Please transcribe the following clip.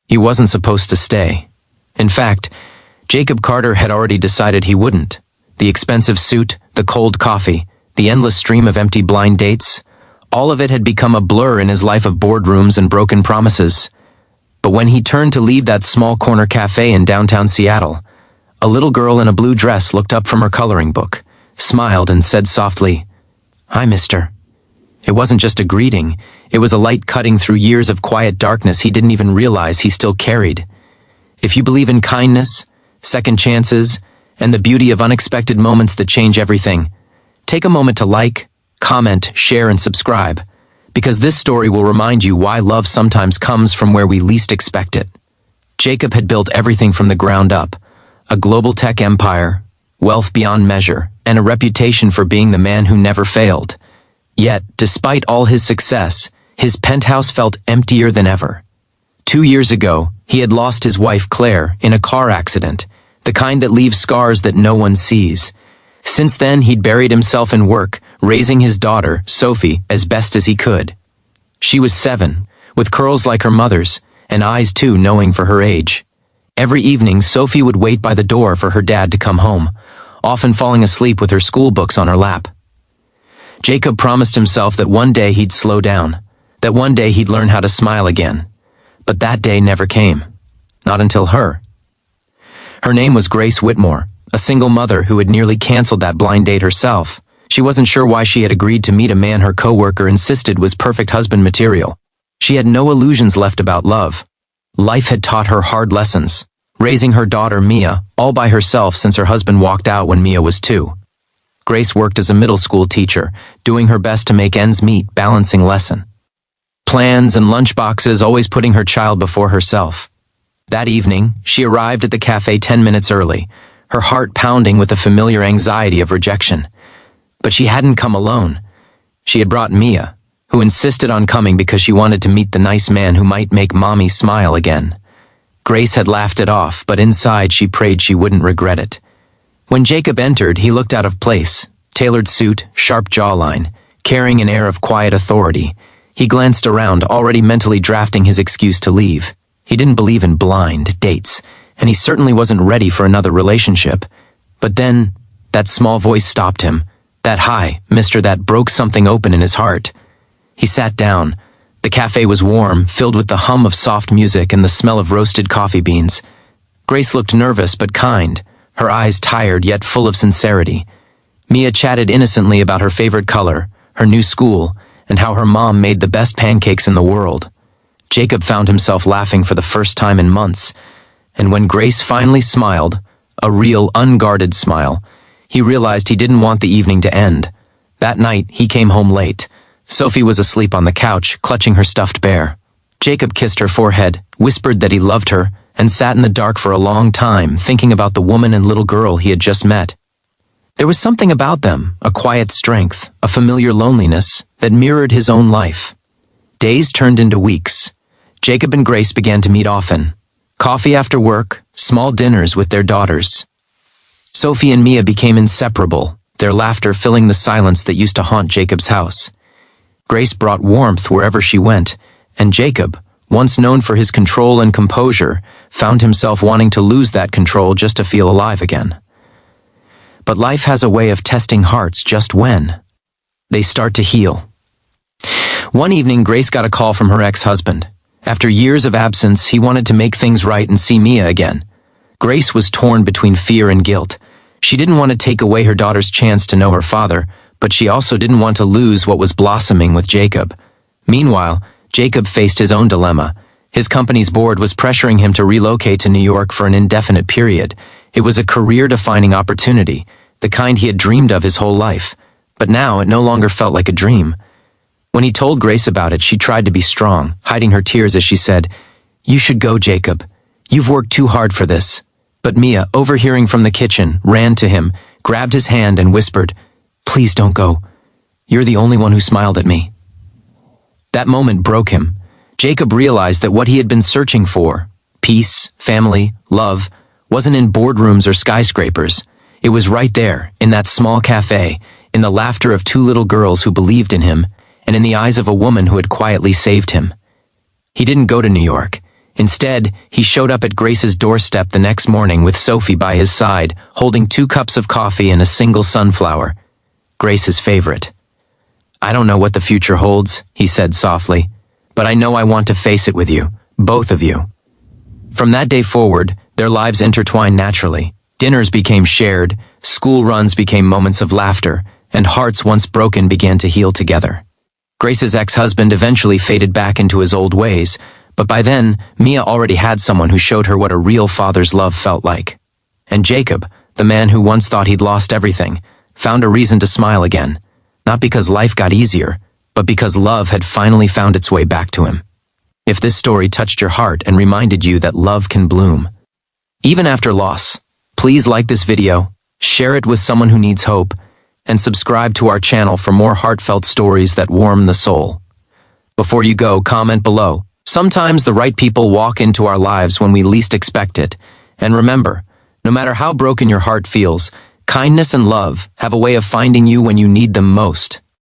He wasn't supposed to stay. In fact, Jacob Carter had already decided he wouldn't. The expensive suit, the cold coffee, the endless stream of empty blind dates, all of it had become a blur in his life of boardrooms and broken promises. But when he turned to leave that small corner cafe in downtown Seattle, a little girl in a blue dress looked up from her coloring book, smiled and said softly, "Hi, mister." It wasn't just a greeting, it was a light cutting through years of quiet darkness he didn't even realize he still carried. If you believe in kindness, second chances, and the beauty of unexpected moments that change everything, take a moment to like, comment, share, and subscribe, because this story will remind you why love sometimes comes from where we least expect it. Jacob had built everything from the ground up, a global tech empire, wealth beyond measure, and a reputation for being the man who never failed. Yet, despite all his success, his penthouse felt emptier than ever. 2 years ago, he had lost his wife Claire in a car accident, the kind that leaves scars that no one sees. Since then, he'd buried himself in work, raising his daughter, Sophie, as best as he could. She was 7, with curls like her mother's, and eyes too knowing for her age. Every evening, Sophie would wait by the door for her dad to come home, often falling asleep with her school books on her lap. Jacob promised himself that one day he'd slow down, that one day he'd learn how to smile again. But that day never came. Not until her. Her name was Grace Whitmore, a single mother who had nearly canceled that blind date herself. She wasn't sure why she had agreed to meet a man her coworker insisted was perfect husband material. She had no illusions left about love. Life had taught her hard lessons, raising her daughter Mia all by herself since her husband walked out when Mia was 2. Grace worked as a middle school teacher, doing her best to make ends meet, balancing lesson plans and lunchboxes, always putting her child before herself. That evening, she arrived at the cafe 10 minutes early, her heart pounding with the familiar anxiety of rejection. But she hadn't come alone. She had brought Mia, who insisted on coming because she wanted to meet the nice man who might make Mommy smile again. Grace had laughed it off, but inside she prayed she wouldn't regret it. When Jacob entered, he looked out of place, tailored suit, sharp jawline, carrying an air of quiet authority. He glanced around, already mentally drafting his excuse to leave. He didn't believe in blind dates, and he certainly wasn't ready for another relationship. But then, that small voice stopped him. That "Hi, mister," that broke something open in his heart. He sat down. The cafe was warm, filled with the hum of soft music and the smell of roasted coffee beans. Grace looked nervous but kind, her eyes tired yet full of sincerity. Mia chatted innocently about her favorite color, her new school, and how her mom made the best pancakes in the world. Jacob found himself laughing for the first time in months, and when Grace finally smiled, a real, unguarded smile, he realized he didn't want the evening to end. That night, he came home late. Sophie was asleep on the couch, clutching her stuffed bear. Jacob kissed her forehead, whispered that he loved her, and sat in the dark for a long time, thinking about the woman and little girl he had just met. There was something about them, a quiet strength, a familiar loneliness, that mirrored his own life. Days turned into weeks. Jacob and Grace began to meet often. Coffee after work, small dinners with their daughters. Sophie and Mia became inseparable, their laughter filling the silence that used to haunt Jacob's house. Grace brought warmth wherever she went, and Jacob, once known for his control and composure, found himself wanting to lose that control just to feel alive again. But life has a way of testing hearts just when they start to heal. One evening, Grace got a call from her ex-husband. After years of absence, he wanted to make things right and see Mia again. Grace was torn between fear and guilt. She didn't want to take away her daughter's chance to know her father, but she also didn't want to lose what was blossoming with Jacob. Meanwhile, Jacob faced his own dilemma. His company's board was pressuring him to relocate to New York for an indefinite period. It was a career-defining opportunity, the kind he had dreamed of his whole life. But now it no longer felt like a dream. When he told Grace about it, she tried to be strong, hiding her tears as she said, "You should go, Jacob. You've worked too hard for this." But Mia, overhearing from the kitchen, ran to him, grabbed his hand and whispered, "Please don't go. You're the only one who smiled at me." That moment broke him. Jacob realized that what he had been searching for, peace, family, love, wasn't in boardrooms or skyscrapers. It was right there, in that small cafe, in the laughter of 2 little girls who believed in him, and in the eyes of a woman who had quietly saved him. He didn't go to New York. Instead, he showed up at Grace's doorstep the next morning with Sophie by his side, holding 2 cups of coffee and a single sunflower, Grace's favorite. "I don't know what the future holds," he said softly, "but I know I want to face it with you, both of you." From that day forward, their lives intertwined naturally. Dinners became shared, school runs became moments of laughter, and hearts once broken began to heal together. Grace's ex-husband eventually faded back into his old ways, but by then, Mia already had someone who showed her what a real father's love felt like. And Jacob, the man who once thought he'd lost everything, found a reason to smile again, not because life got easier, but because love had finally found its way back to him. If this story touched your heart and reminded you that love can bloom, even after loss, please like this video, share it with someone who needs hope, and subscribe to our channel for more heartfelt stories that warm the soul. Before you go, comment below. Sometimes the right people walk into our lives when we least expect it. And remember, no matter how broken your heart feels, kindness and love have a way of finding you when you need them most.